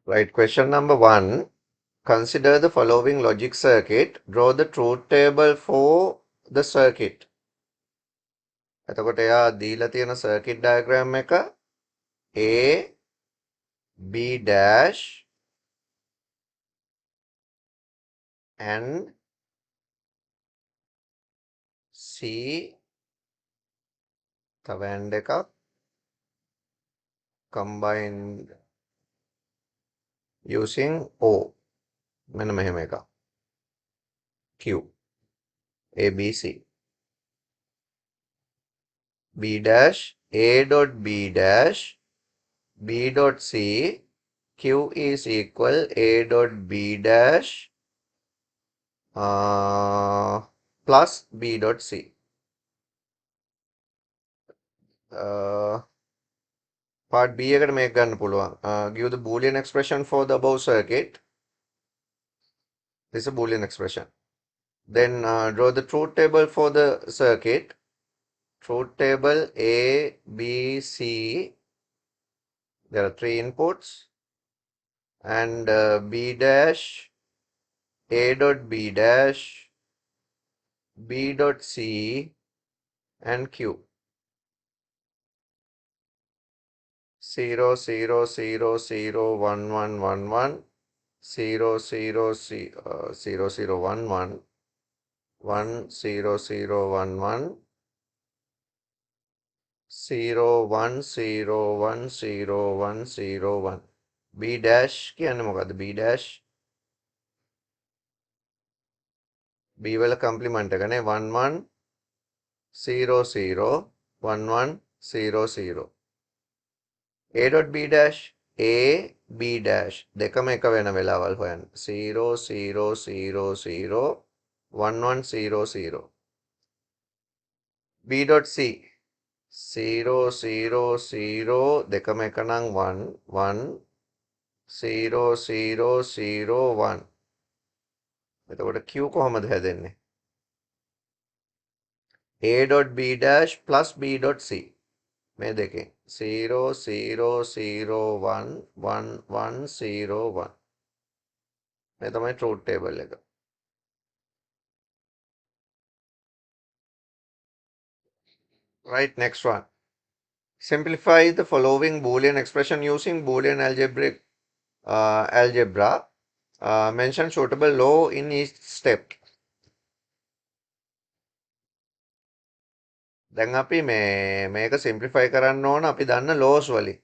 Right, question number 1. Consider the following logic circuit. Draw the truth table for the circuit. එතකොට එයා දීලා තියෙන circuit diagram එක A, B dash and C තව and එකක් combined using O. මෙන්න මෙහෙම එකක්. Q. A, B, C. B dash, A dot B dash, B dot C, Q is equal A dot B dash plus B dot C. Part B එකට මේක ගන්න පුළුවන්. Give the Boolean expression for the above circuit. This is a Boolean expression. Then draw the truth table for the circuit. Truth table A, B, C. There are 3 inputs. And B dash, A dot B dash, B dot C, and Q. 0, 0, 0, 0, 1, 1, 1, 1, 0, 0, 0, 0, 0, 1, 1, 1, 0, 0, 1, 1, 0, 1, 0, 1, 0, 1, 0, 1. B dash කියන්නේ මොකද්ද? B dash B වල කම්ප්ලිමන්ට් එකනේ 1, 1, 0, 0, 1, 1, 0, 0. A dot B dash A B dash දෙකම එක වෙන වෙලාවල් හොයන්න 0 0 0 0 1 1 0 0 B dot C 0 0 0 දෙකම එක නම් 1 1 0 0 0 1 එතකොට Q කොහොමද හැදෙන්නේ A dot B dash plus B dot C මේ දෙකෙන් 0 0 0 1 1 1 0 1 මේ තමයි truth table එක. Right, next one. Simplify the following Boolean expression using Boolean algebra. Mention suitable law in each step. දැන් අපි මේක simplify කරන්න ඕන අපි දන්න laws වලින්.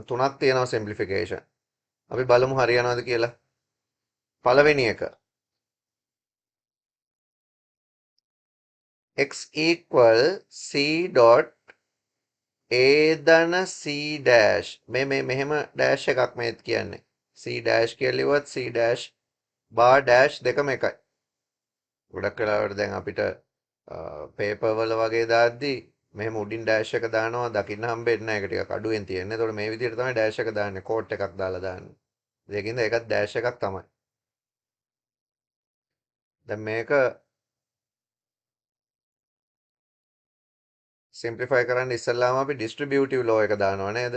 තුනක් තියෙනවා simplification. අපි බලමු හරියනවද කියලා. පළවෙනි එක. x equal c dot a ධන c dash මේ මෙහෙම dash එකක් මේත් කියන්නේ. c dash කියලා ඉවත් c dash bar dash දෙකම එකයි. ගොඩක් වෙලාවට දැන් අපිට පේපර් වල වගේ දාද්දි මෙහෙම උඩින් ඩෑෂ් එක දානවා දකින්න හම්බෙන්නේ නැහැ ඒක ටිකක් අඩුවෙන් තියෙන්නේ. ඒතකොට මේ විදිහට තමයි ඩෑෂ් එක දාන්නේ කෝට් එකක් දාලා දාන්නේ. ඒකින්ද ඒකත් ඩෑෂ් එකක් තමයි. දැන් මේක සිම්ප්ලිෆයි කරන්න ඉස්සෙල්ලාම අපි ඩිස්ට්‍රිබියුටිව් ලෝ එක දානවා නේද?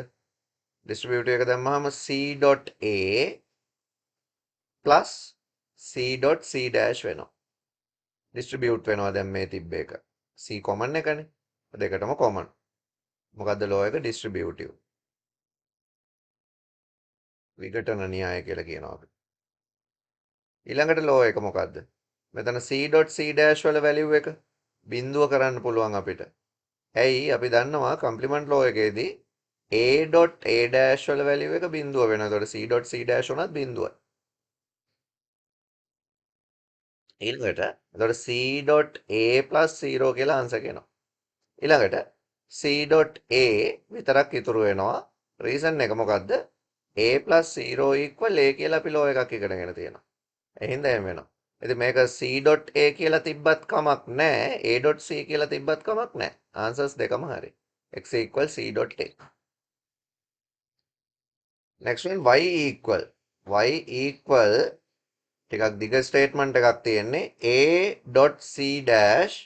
ඩිස්ට්‍රිබියුටිව් එක දැම්මහම c.a plus c.c dash වෙනවා. ඩිස්ට්‍රිබියුට් වෙනවා දැන් මේ තිබ්බ එක. c කොමන් එකනේ. දෙකටම කොමන්. මොකද්ද ලෝ එක ඩිස්ට්‍රිබියුටිව්. විඝටන න්‍යාය කියලා කියනවා අපි. ඊළඟට ලෝ එක මොකද්ද? මෙතන c.c dash වල වැලියු එක බිඳුව කරන්න පුළුවන් අපිට. ඇයි අපි දන්නවා කම්ප්ලිමන්ට් ලෝ එකේදී a.a dash වල වැලියු එක බිඳුව වෙනවා. ඒතකොට c.c dash උනත් බිඳුවයි. ඊළඟට එතකොට c.a plus 0 කියලා ආන්සර් එනවා. ඊළඟට c.a විතරක් ඉතුරු වෙනවා. රීසන් එක මොකද්ද? a plus 0 equal a කියලා අපි ලෝ එකක් ඉගෙනගෙන තියෙනවා. එහෙනම් එහෙම වෙනවා. ඉතින් මේක c.a කියලා තිබ්බත් කමක් නැහැ. a.c කියලා තිබ්බත් කමක් නැහැ. ආන්සර්ස් දෙකම හරි. x equal c.a. Next one y equal ටිකක් දිග ස්ටේට්මන්ට් එකක් තියෙන්නේ a.c dash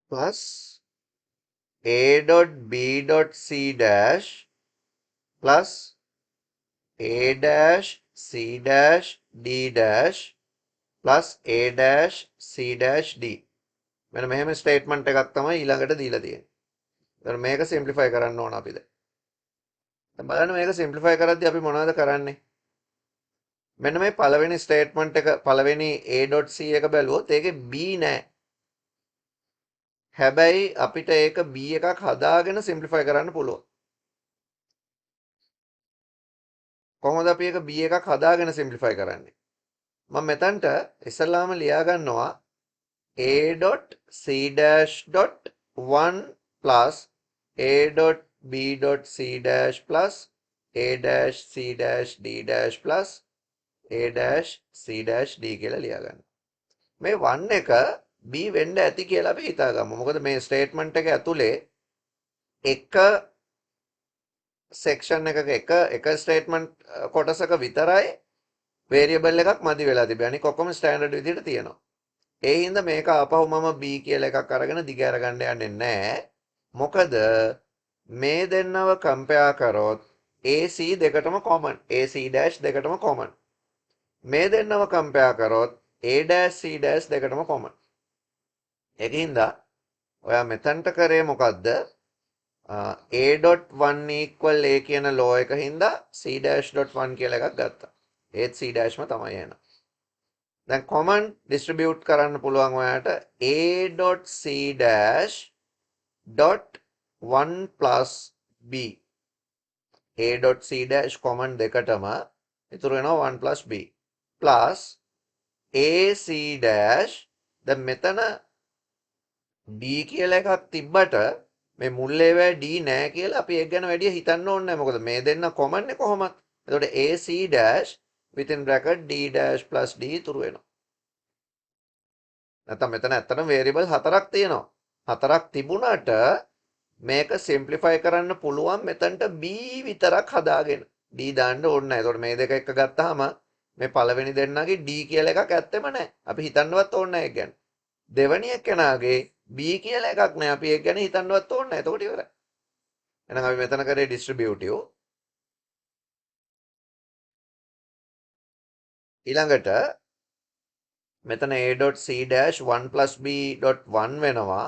plus a dot b dot c dash plus a dash c dash d dash plus a dash c dash d. මෙන්න මෙහෙම statement එකක් තමයි ඊළඟට දීලා තියෙන්නේ. ඒතර මේක සිම්ප්ලිෆයි කරන්න ඕන අපිද. දැන් බලන්න මේක සිම්ප්ලිෆයි කරද්දී අපි මොනවද කරන්නේ? මෙන්න මේ පළවෙනි ස්ටේට්මන්ට් එක පළවෙනි a.c එක බැලුවොත් ඒකේ b නෑ. හැබැයි අපිට ඒක b එකක් හදාගෙන සිම්ප්ලිෆයි කරන්න පුළුවන්. කොහොමද අපි ඒක b එකක් හදාගෙන සිම්ප්ලිෆයි කරන්නේ? මම මෙතනට ඉස්සල්ලාම ලියා ගන්නවා a.c'.1 plus a.b.c' plus a-c'(d) plus a-c'(d) කියලා ලියා ගන්න. මේ 1 එක b වෙන්න ඇති කියලා අපි හිතාගමු. මොකද මේ ස්ටේට්මන්ට් එක ඇතුලේ එක සෙක්ෂන් එකක එක ස්ටේට්මන්ට් කොටසක විතරයි වේරියබල් එකක් මදි වෙලා තිබෙන්නේ. අනික ඔක්කොම ස්ටෑන්ඩඩ් විදිහට තියෙනවා. ඒ හින්දා මේක ආපහු මම b කියලා එකක් අරගෙන දිග අරගන්න යන්නේ නැහැ. මොකද මේ දෙන්නව කම්පෙයාර් කරොත් AC දෙකටම කොමන්, AC dash දෙකටම කොමන්. මේ දෙන්නව කම්පෙයාර් කරොත් A dash C dash දෙකටම කොමන්. ඒකින්ද ඔයා මෙතනට කරේ මොකද්ද? a.1 equal a කියන ලෝ එක හින්දා c'.1 කියලා එකක් ගත්තා. ඒත් c' ම තමයි එන. දැන් කොමන් ඩිස්ට්‍රිබියුට් කරන්න පුළුවන් ඔයාට a.c'.1 plus b. a.c' common දෙකටම ඉතුරු වෙනවා 1 plus b plus ac' දැන් මෙතන d කියලා එකක් තිබ්බට මේ මුල් ඒවායේ d නෑ කියලා අපි ඒක ගැන වැඩි හිතන්න ඕනේ නැහැ. මොකද මේ දෙන්න කොමන් නේ කොහොමත්. එතකොට ac' within bracket d dash plus d ඉතුරු වෙනවා. නැත්නම් මෙතන ඇත්තටම වේරියබල් හතරක් තියෙනවා. හතරක් තිබුණාට මේක සිම්ප්ලිෆයි කරන්න පුළුවන් මෙතනට b විතරක් හදාගෙන. d දාන්න ඕනේ නැහැ. එතකොට මේ දෙක එක ගත්තාම මේ පළවෙනි දෙන්නගේ d කියලා එකක් ඇත්තෙම නැහැ. අපි හිතන්නවත් ඕනේ නැහැ ඒක ගැන. දෙවෙනි එක්කෙනාගේ b කියලා එකක් නැහැ. අපි ඒක ගැන හිතන්නවත් ඕනේ නැහැ. එතකොට ඉවරයි. එහෙනම් අපි මෙතන කරේ ඩිස්ට්‍රිබියුටිව්. ඊළඟට මෙතන a.c' 1 plus b.1 වෙනවා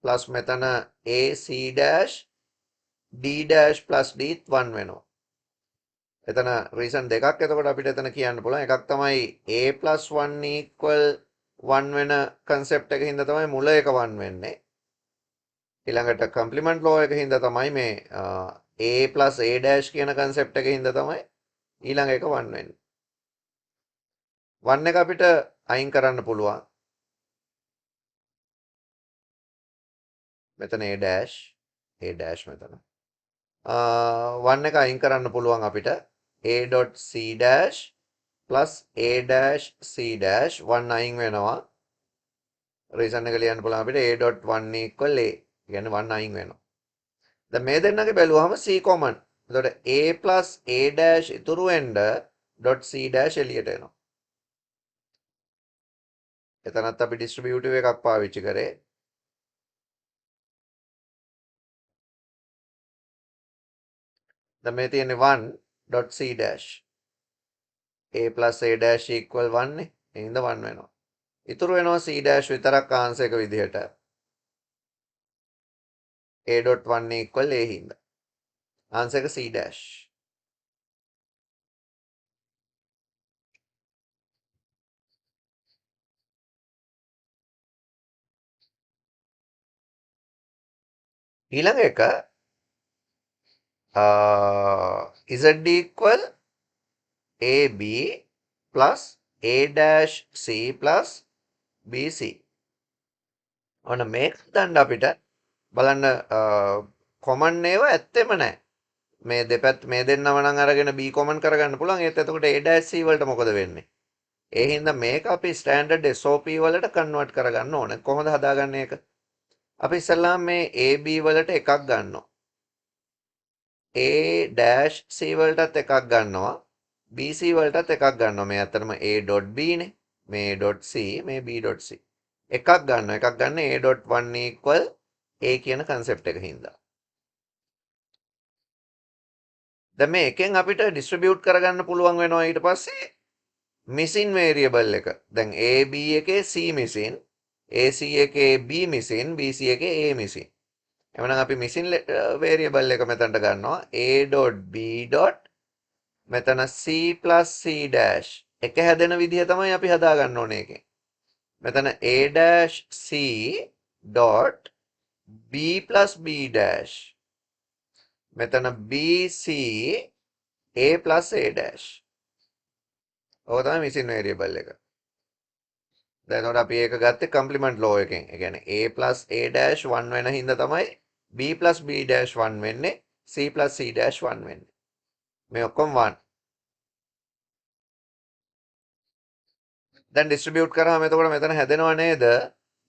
plus මෙතන ac' d' plus d 1 වෙනවා. එතන රීසන් දෙකක් එතකොට අපිට එතන කියන්න පුළුවන්. එකක් තමයි a plus 1 equal 1 වෙන concept එක හින්දා තමයි මුල එක 1 වෙන්නේ. ඊළඟට complement law එක හින්දා තමයි මේ a plus a' කියන concept එක හින්දා තමයි ඊළඟ එක 1 වෙන්නේ. 1 එක අපිට අයින් කරන්න පුළුවන්. මෙතන a' මෙතන. 1 එක අයින් කරන්න පුළුවන් අපිට a.c' plus a'(c') 1 අයින් වෙනවා. රීසන් එක ලියන්න පුළුවන් අපිට a.1 equal a. කියන්නේ 1 අයින් වෙනවා. දැන් මේ දෙන්නගේ බැලුවහම c common. එතකොට a plus a' ඉතුරු වෙන්න .c' එළියට එනවා. එතනත් අපි ඩිස්ට්‍රිබියුටිව් එකක් පාවිච්චි කරේ. දැන් මේ තියෙන්නේ 1.c'. a plus a' equal 1 නේ. ඒ හින්දා 1 වෙනවා. ඉතුරු වෙනවා c' විතරක් ආන්සර් එක විදිහට. a.1 equal a හින්දා. ආන්සර් එක c'. ඊළඟ එක z equal ab plus a'(c) plus bc. ඔන්න මේක දාන්න අපිට බලන්න කොමන් ඒවා ඇත්තෙම නැහැ. මේ දෙපැත්ත මේ දෙන්නම නම් අරගෙන b කොමන් කරගන්න පුළුවන්. ඒත් එතකොට a'(c) වලට මොකද වෙන්නේ? ඒ හින්දා මේක අපි ස්ටෑන්ඩඩ් SOP වලට කන්වර්ට් කරගන්න ඕනේ. කොහොමද හදාගන්නේ ඒක? අපි ඉස්සල්ලාම මේ ab වලට එකක් ගන්නවා. a'(c) වලටත් එකක් ගන්නවා. bc වලටත් එකක් ගන්නවා. මේ අතරම a.b නේ. මේ a.c මේ b.c. එකක් ගන්නවා. එකක් ගන්න a.1 equal A කියන concept එක හින්දා. දැන් මේ එකෙන් අපිට distribute කරගන්න පුළුවන් වෙනවා ඊට පස්සේ missing variable එක. දැන් AB එකේ C missing, AC එකේ B missing, BC එකේ A missing. එhmenan අපි missing variable එක මෙතනට ගන්නවා A.B. මෙතන C plus C dash එක හැදෙන විදිහ තමයි අපි හදා ගන්න ඕනේ එකෙන්. මෙතන A dash C dot B plus B dash මෙතන BC A plus A dash. ඕක තමයි missing variable එක. දැන් උඩ අපි ඒක ගත්තේ complement law එකෙන්. ඒ කියන්නේ A plus A dash 1 වෙන හින්දා තමයි B plus B dash 1 වෙන්නේ, C plus C dash 1 වෙන්නේ. මේ ඔක්කොම 1. දැන් distribute කරාම එතකොට මෙතන හැදෙනව නේද?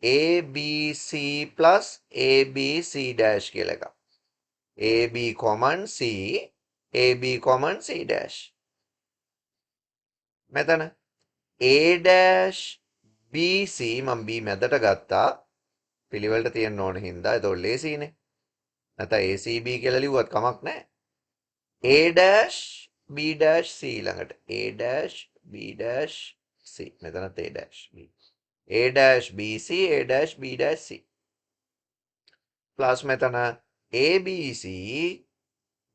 ABC plus ABC dash කියලා එකක්. AB common C, AB common C dash. මෙතන A dash BC මම B මැදට ගත්තා. පිළිවෙලට තියෙන්න ඕන හින්දා එතකොට ලේසියිනේ. නැත්නම් ACB කියලා ලිව්වත් කමක් නැහැ. A dash B dash C ළඟට A dash B dash C මෙතනත් A dash B A dash BC A dash B dash C plus මෙතන ABC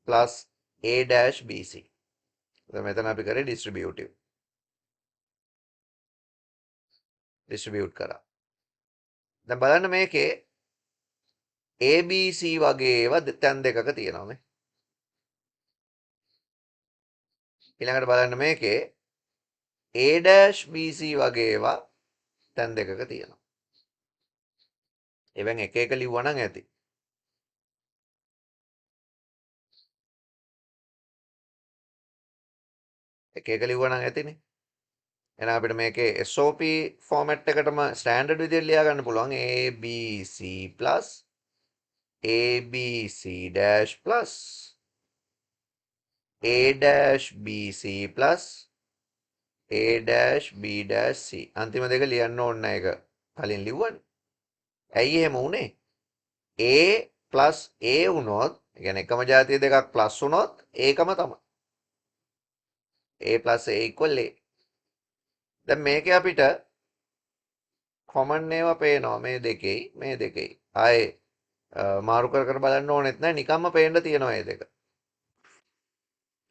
plus A dash BC. දැන් මෙතන අපි කරේ distributive. distribute කරා. දැන් බලන්න මේකේ ABC වගේ ඒවා තැන් දෙකක තියෙනවා මේ. ඊළඟට බලන්න මේකේ A dash BC වගේ ඒවා තැන් දෙකක තියෙනවා. එවෙන් එක එක ලිව්වා නම් ඇති. එක එක ලිව්වා නම් ඇතිනේ. එහෙනම් අපිට මේකේ SOP ෆෝමැට් එකටම ස්ටෑන්ඩඩ් විදිහට ලියා ගන්න පුළුවන් ABC plus ABC dash plus A dash BC plus A dash B dash C. අන්තිම දෙක ලියන්න ඕන නැහැ ඒක කලින් ලිව්වනේ. ඇයි එහෙම වුනේ? A plus A වුණොත්, ඒ කියන්නේ එකම જાතිය දෙකක් ප්ලස් වුණොත් ඒකම තමයි. A plus A equal A. දැන් මේකේ අපිට කොමන් ඒවා පේනවා මේ දෙකේ. ආයේ මාරු කර කර බලන්න ඕනෙත් නැහැ, නිකම්ම පේන්න තියෙනවා මේ දෙක.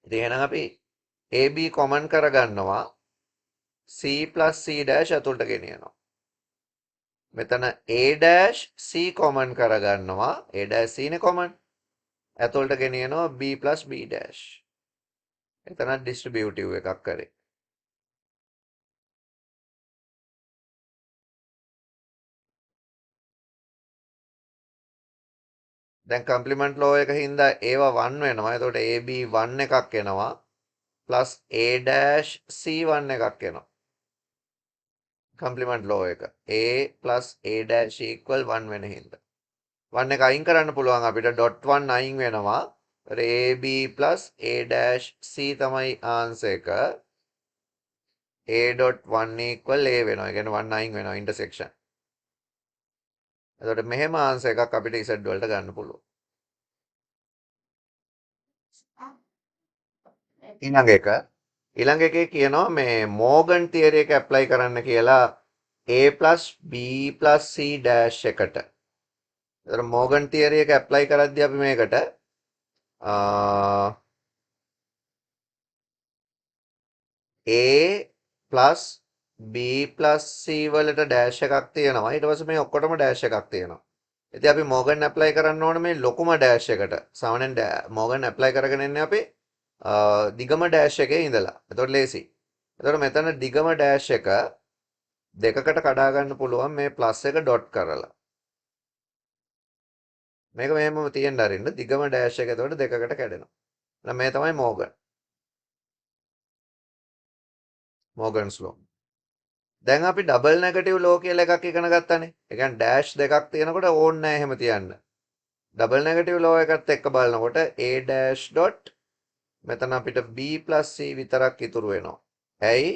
ඉතින් එහෙනම් අපි AB කොමන් කරගන්නවා C plus C dash අතුලට ගෙනියනවා. මෙතන A dash C කොමන් කරගන්නවා. A dash C නේ කොමන්. අතුලට ගෙනියනවා B plus B dash. එතන distributive එකක් කරේ. දැන් කම්ප්ලිමන්ට් ලෝ එක හින්දා ඒවා 1 වෙනවා. එතකොට AB 1 එකක් එනවා. plus A dash C1 එකක් එනවා. කම්ප්ලිමන්ට් ලෝ එක. A plus A dash equal 1 වෙන හින්දා. 1 එක අයින් කරන්න පුළුවන් අපිට dot 1 අයින් වෙනවා. AB plus A dash C තමයි ආන්සර් එක. A dot 1 equal A වෙනවා. ඒ කියන්නේ 1 අයින් වෙනවා ඉන්ටර්සෙක්ෂන්. එතකොට මෙහෙම ආන්සර් එකක් අපිට Z වලට ගන්න පුළුවන්. ඊළඟ එකේ කියනවා මේ මෝගන් තියරි එක ඇප්ලයි කරන්න කියලා A plus B plus C dash එකට. එතකොට මෝගන් තියරි එක ඇප්ලයි කරද්දී අපි මේකට A plus B plus C වලට ඩෑෂ් එකක් තියෙනවා. ඊට පස්සේ මේ ඔක්කොටම ඩෑෂ් එකක් තියෙනවා. ඉතින් අපි මෝගන් ඇප්ලයි කරන්න ඕනේ මේ ලොකුම ඩෑෂ් එකට. සාමාන්‍යයෙන් මෝගන් ඇප්ලයි කරගෙන ඉන්නේ අපි දිගම ඩෑෂ් එකේ ඉඳලා. එතකොට ලේසි. එතකොට මෙතන දිගම ඩෑෂ් එක දෙකකට කඩා ගන්න පුළුවන් මේ ප්ලස් එක ඩොට් කරලා. මේක මෙහෙම තියෙන්න අරින්න දිගම ඩෑෂ් එක එතකොට දෙකකට කැඩෙනවා. එහෙනම් මේ තමයි මෝගන්ස් ලෝ. දැන් අපි ඩබල් නෙගටිව් ලෝ කියලා එකක් ඉගෙන ගත්තානේ. ඒ කියන්නේ ඩෑෂ් දෙකක් තියෙනකොට ඕනේ නැහැ එහෙම තියන්න. ඩබල් නෙගටිව් ලෝ එකත් එක්ක බලනකොට A dash dot මෙතන අපිට B plus C විතරක් ඉතුරු වෙනවා. ඇයි?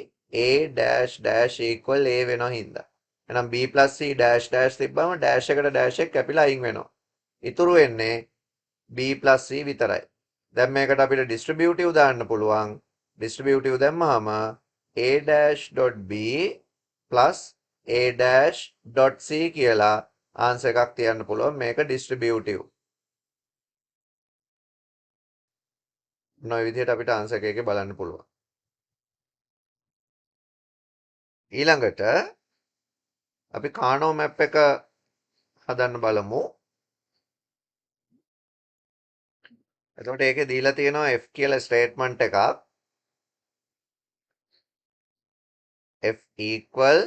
A dash dash equal A වෙනවා හින්දා. එහෙනම් B plus C dash dash තිබ්බම dash එකට dash එක කැපිලා අයින් වෙනවා. ඉතුරු වෙන්නේ b plus c විතරයි. දැන් මේකට අපිට ඩිස්ට්‍රිබියුටිව් දාන්න පුළුවන්. ඩිස්ට්‍රිබියුටිව් දැම්මහම a-.b plus a-.c කියලා ආන්සර් එකක් තියන්න පුළුවන්. මේක ඩිස්ට්‍රිබියුටිව්. මොන විදිහට අපිට ආන්සර් එකේ බලන්න පුළුවන්. ඊළඟට අපි කානෝ මැප් එක හදන්න බලමු. එතකොට ඒකේ දීලා තියෙනවා f කියලා ස්ටේට්මන්ට් එකක්. f equal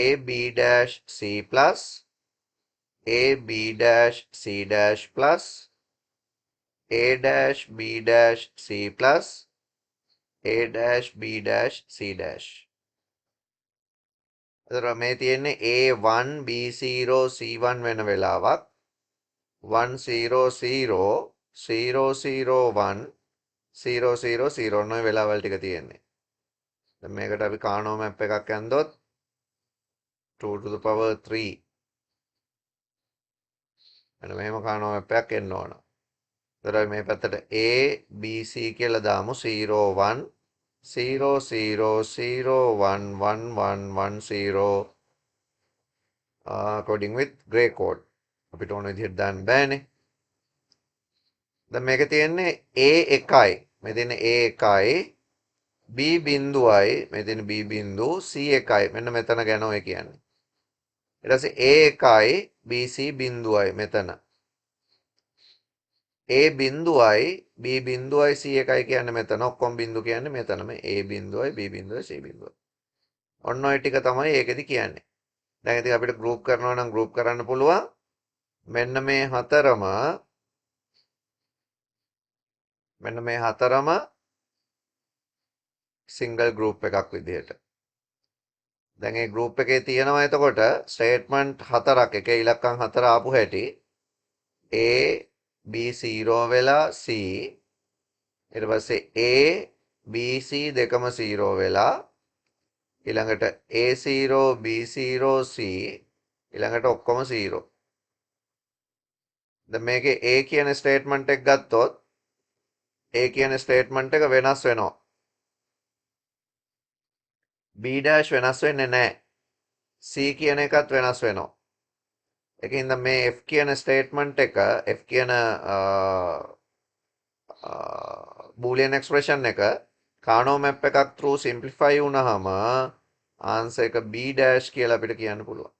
ab dash c plus ab dash c dash plus a dash b dash c plus a dash b dash c dash. එතකොට මේ තියෙන්නේ a1 b0 c1 වෙන වෙලාවක් 1 0 0 0 0 1 0 0 0 නොයි වෙලාවල් ටික තියෙන්නේ. දැන් මේකට අපි කානෝ මැප් එකක් ඇන්දොත් 2 to the power 3 මෙන්න මෙහෙම කානෝ මැප් එකක් එන්න ඕන. එතකොට මේ පැත්තට a b c කියලා දාමු 0 1 0 0 0 1 1 1 1 0 coding with grey code. අපිට ඕන විදිහට දාන්න බෑනේ. දැන් මේක තියෙන්නේ a1යි. මේ තියෙන්නේ a1යි b බිඳුවයි මේ තියෙන b බිඳු c1යි. මෙන්න මෙතන ගැන ඔය කියන්නේ. ඊට පස්සේ a1යි bc බිඳුවයි මෙතන. a බිඳුවයි b බිඳුවයි c1යි කියන්නේ මෙතන. ඔක්කොම බිඳු කියන්නේ මෙතනම a බිඳුවයි b බිඳුවයි c බිඳුවයි. ඔන්න ඔය ටික තමයි ඒකෙදි කියන්නේ. දැන් ඉතින් අපිට ගෲප් කරනවා නම් ගෲප් කරන්න පුළුවන්. මෙන්න මේ හතරම සිංගල් ගෲප් එකක් විදිහට. දැන් මේ ගෲප් එකේ තියෙනවා එතකොට ස්ටේට්මන්ට් හතරක් එකේ ඉලක්කම් හතර ආපු හැටි a b 0 වෙලා c ඊට පස්සේ a b c දෙකම 0 වෙලා ඊළඟට a0 b0 c ඊළඟට ඔක්කොම 0. දැන් මේකේ a කියන ස්ටේට්මන්ට් එක ගත්තොත් a කියන ස්ටේට්මන්ට් එක වෙනස් වෙනවා. b dash වෙනස් වෙන්නේ නැහැ. c කියන එකත් වෙනස් වෙනවා. ඒකින්ද මේ f කියන ස්ටේට්මන්ට් එක f කියන බූලියන් එක්ස්ප්‍රෙෂන් එක කානෝ මැප් එකක් through simplify වුණාම ආන්සර් එක b dash කියලා අපිට කියන්න පුළුවන්.